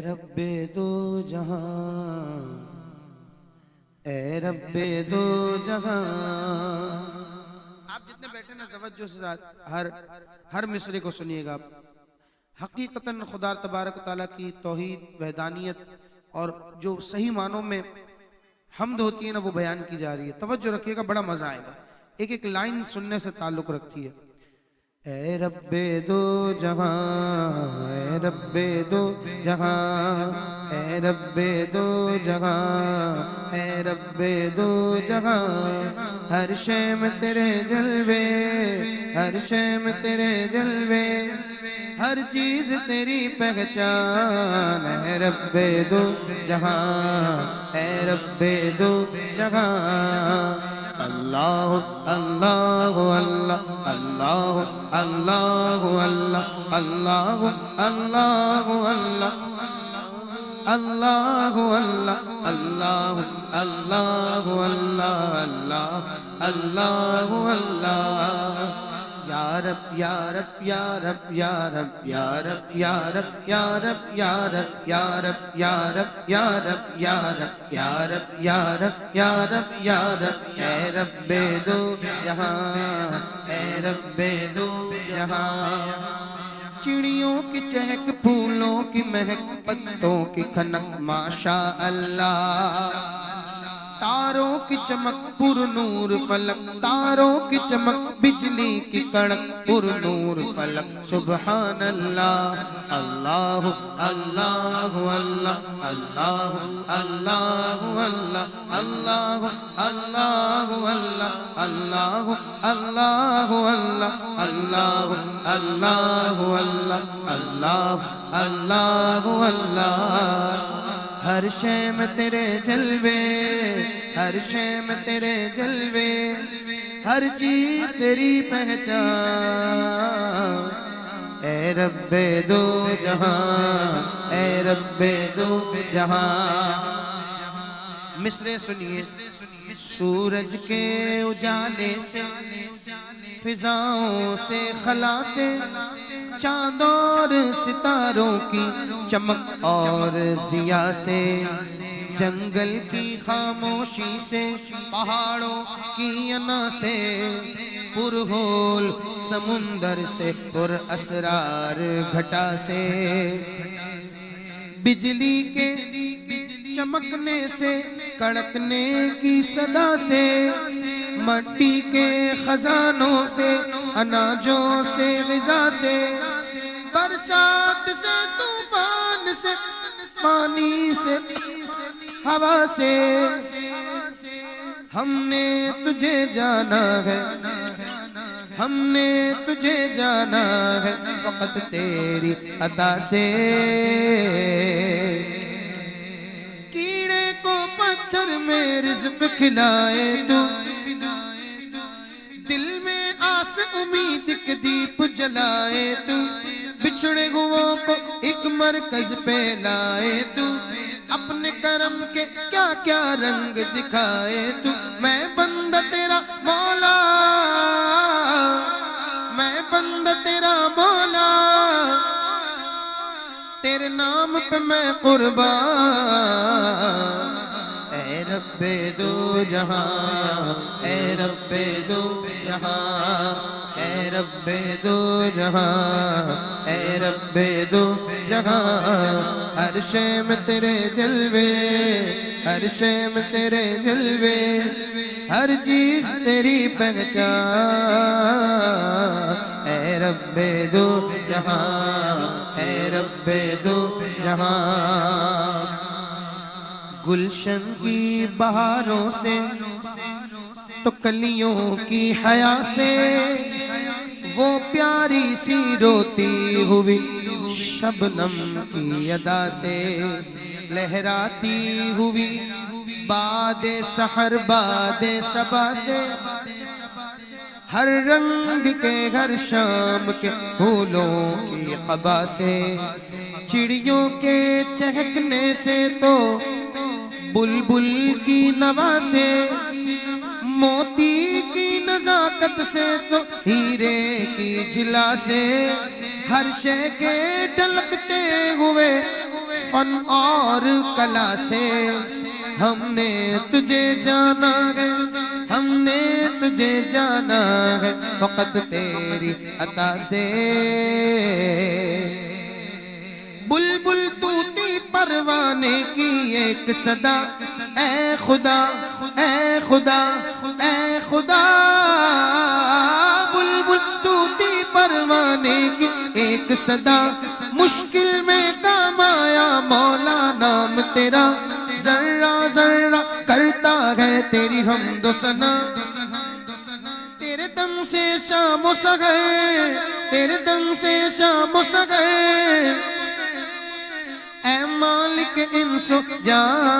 رب دو جہاں، اے رب دو جہاں. آپ جتنے بیٹھے نا توجہ سے ہر مصرے کو سنیے گا. حقیقتاً خدا تبارک و تعالیٰ کی توحید، وحدانیت اور جو صحیح معنوں میں حمد ہوتی ہے نا وہ بیان کی جا رہی ہے. توجہ رکھیے گا، بڑا مزہ آئے گا. ایک ایک لائن سننے سے تعلق رکھتی ہے. اے رب دو جہاں، اے رب دو جہاں، اے رب دو جہاں، اے رب دو جہاں. ہر شے میں تیرے جلوے، ہر شے میں تیرے جلوے، ہر چیز تیری پہچان. اے رب دو جہاں، اے رب دو جہاں. اللہ اللہ اللہ اللہ اللہ اللہ اللہ اللہ اللہ اللہ اللہ اللہ اللہ اللہ اللہ. یا رب یا رب یا رب یا رب یا رب یا رب یا رب یا رب یا رب یا رب یا رب یا رب یا رب یا رب یا رب یا رب. اے رب دو جہاں، اے رب دو جہاں. چڑیوں کی چہک، پھولوں کی مہک، پتوں کی کھنک ماشاء اللہ. تاروں کی چمک پر نور فلک، تاروں کی چمک بجلی کی کڑک پر نور فلک. سبحان اللہ اللہ اللہ اللہ اللہ اللہ اللہ اللہ اللہ اللہ اللہ اللہ اللہ اللہ اللہ اللہ. ہر شے میں تیرے جلوے، ہر شے میں تیرے جلوے، ہر چیز تیری پہچان. اے رب دو جہاں، اے رب دو جہاں. مصرے سنیے. سورج کے اجالے سے، فضاؤں سے، خلا سے، چاند اور ستاروں کی چمک اور ضیا سے، جنگل کی خاموشی سے، پہاڑوں کی انا سے، پرہول سمندر سے، پر اسرار گھٹا سے، بجلی کے چمکنے سے، کڑکنے کی صدا سے، مٹی کے خزانوں سے، اناجوں سے، غذا سے، برسات سے، طوفان سے، پانی سے، ہوا سے. ہم نے تجھے جانا ہے، ہم نے تجھے جانا ہے، فقط تیری عطا سے. کیڑے کو پتھر میں رزق کھلائے تو، دل میں آس امید کے دیپ جلائے تو، بچھڑے ہوئوں کو ایک مرکز پہ لائے تو، اپنے کرم کے کیا کیا رنگ دکھائے تو. میں بندہ تیرا مولا، میں بندہ تیرا مولا، تیرے نام پہ میں قربان. اے رب دو جہاں، اے رب دو جہاں، اے رب دو جہاں، اے رب دو جہاں. ہر شے میں تیرے جلوے، ہر شے میں تیرے جلوے، ہر چیز تیری پہچان. اے رب دو جہاں، اے رب دو جہاں. گلشن کی بہاروں سے، تو کلیوں کی حیا سے، وہ پیاری سی روتی ہوئی شبنم کی ادا سے، لہراتی ہوئی باد سحر باد صبا سے، ہر رنگ کے ہر شام کے پھولوں کی قبا سے، چڑیوں کے چہکنے سے تو بلبل کی نوا سے، موتی کی نزاکت سے تو ہیرے کی جلا سے، ہر شے کے ڈھلکتے ہوئے فن اور کلا سے ہم نے تجھے جانا ہے، ہم نے تجھے جانا ہے فقط تیری عطا سے۔ بلبل طوطی پروانے کی ایک صدا، اے خدا اے خدا اے خدا، بلبل طوطی پروانے کی ایک صدا، مشکل میں کام آیا مولا نام تیرا، ذرہ ذرہ کرتا ہے تیری حمد و ثنا، تیرے دم سے شام و سحر، تیرے دم سے شام و سحر، اے مالک انس و جان،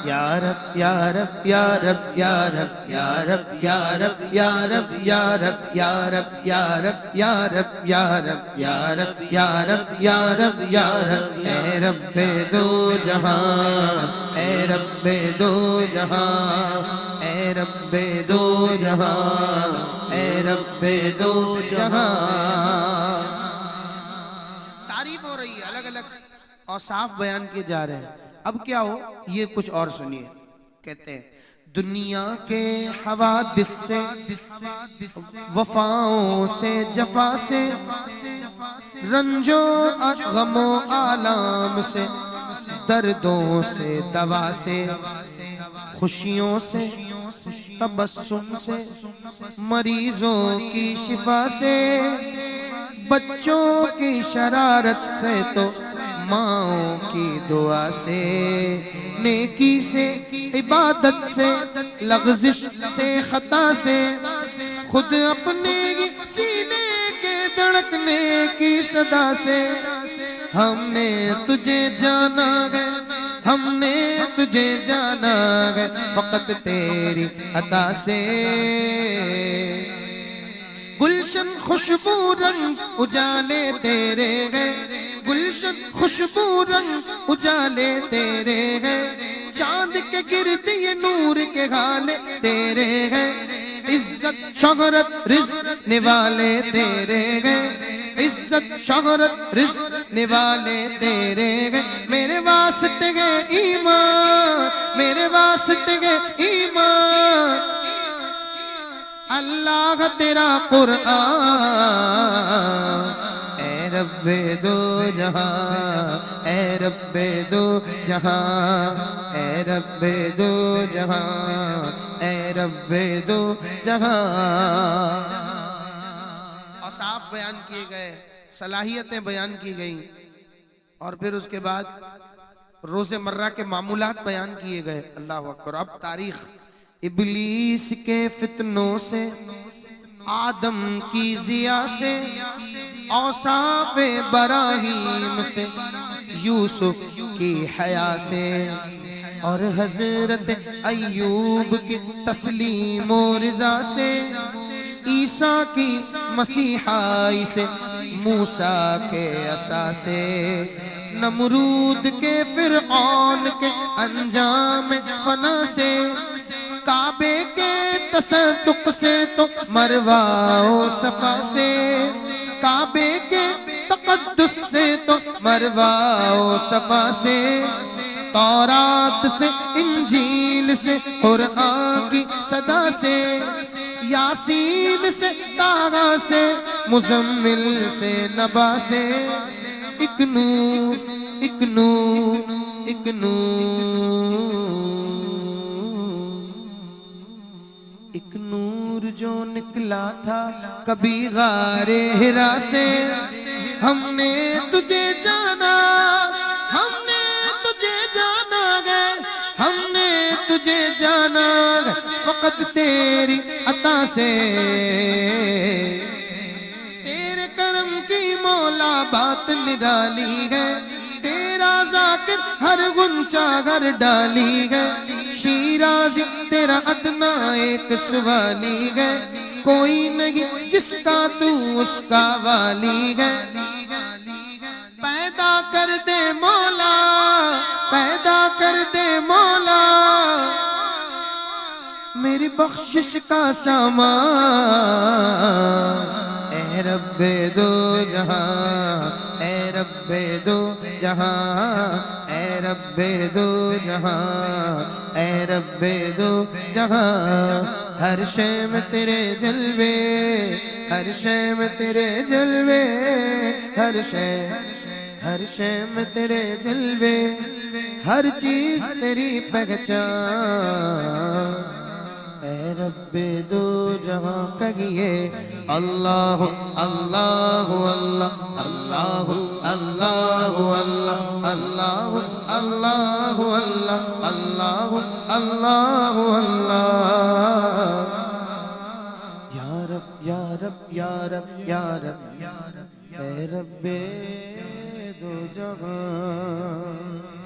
یا رب یا رب یا رب یا رب یا رب یا رب یا رب یا رب یا رب یا رب یا رب یا رب یا رب یا رب یا رب یا رب، اے رب دو جہاں، اے رب دو جہاں، اے رب دو جہاں، اے رب دو جہاں۔ تعریف ہو رہی ہے، الگ الگ اوصاف بیان کیے جا رہے ہیں۔ اب کیا ہو یہ کچھ اور سنیے، کہتے ہیں دنیا کے حوادث سے، وفاؤں سے، جفا سے، رنج و غم و آلام سے، دردوں سے، دوا سے، خوشیوں سے، تبسم سے، مریضوں کی شفا سے، بچوں کی شرارت سے تو ماؤں کی دعا سے، نیکی سے، عبادت سے، لغزش سے، خطا سے، خود اپنے سینے کے دھڑکنے کی صدا سے، ہم نے تجھے جانا ہے، ہم نے تجھے جانا ہے فقط تیری عطا سے۔ گلشن خوشبو رنگ اجالے تیرے ہیں، گلشن خوشبو رنگ اجالے تیرے ہیں، چاند کے گرد یہ نور کے حالے تیرے ہیں، عزت شہرت رزق نوالے تیرے ہیں، عزت شہرت رزق نوالے تیرے ہیں، میرے واسطے ہے ایمان، میرے واسطے ہے ایمان، اللہ تیرا قرآن، اے رب دو جہاں، اے رب دو جہاں، اے رب دو جہاں، اے رب دو جہاں۔ اوصاف بیان کیے گئے، صلاحیتیں بیان کی گئیں، اور پھر اس کے بعد روز مرہ کے معمولات بیان کیے گئے۔ اللہ اکبر۔ اب تاریخ ابلیس کے فتنوں سے، آدم کی ضیا سے، اوصاف ابراہیم سے، یوسف کی حیا سے، اور حضرت ایوب کی تسلیم و رضا سے، عیسیٰ کی مسیحائی سے، موسیٰ کے عصا سے، نمرود کے فرعون کے انجام فنا سے، کعبے کے تصدق سے تو مروہ و صفا سے، کعبے کے تقدس سے تو مروہ و صفا سے، تورات سے، انجیل سے، قرآن کی صدا سے، یاسین سے، طٰہٰ سے، مزمل سے، نبا سے، ایک نور، ایک نور، ایک نور، ایک نور جو نکلا تھا کبھی غار ہرا سے، ہم نے تجھے جانا، ہم نے تجھے جانا ہے، ہم نے تجھے جانا ہے فقط تیری عطا سے، تیرے کرم کی مولا بات نرالی ہے، تیرا ذاکر ہر غنچہ گھر ڈالی ہے، شیرازی تیرا ادنا ایک سوالی ہے، کوئی نہیں جس کا تو اس کا والی ہے، پیدا کر دے مولا، پیدا کر دے مولا، میری بخشش کا سامان، اے رب دو جہاں، اے رب دو جہاں اے رب دو جہاں اے رب دو جہاں ہر شے میں تیرے جلوے ہر شے میں تیرے جلوے ہر شے میں تیرے جلوے ہر چیز تیری پہچان اے رب دو جہاں کہیے اللہ اللہ اللہ اللہ اللہ اللہ اللہ اللہ اللہ اللہ اللہ یا رب یا رب یا رب یا رب اے رب دو جہاں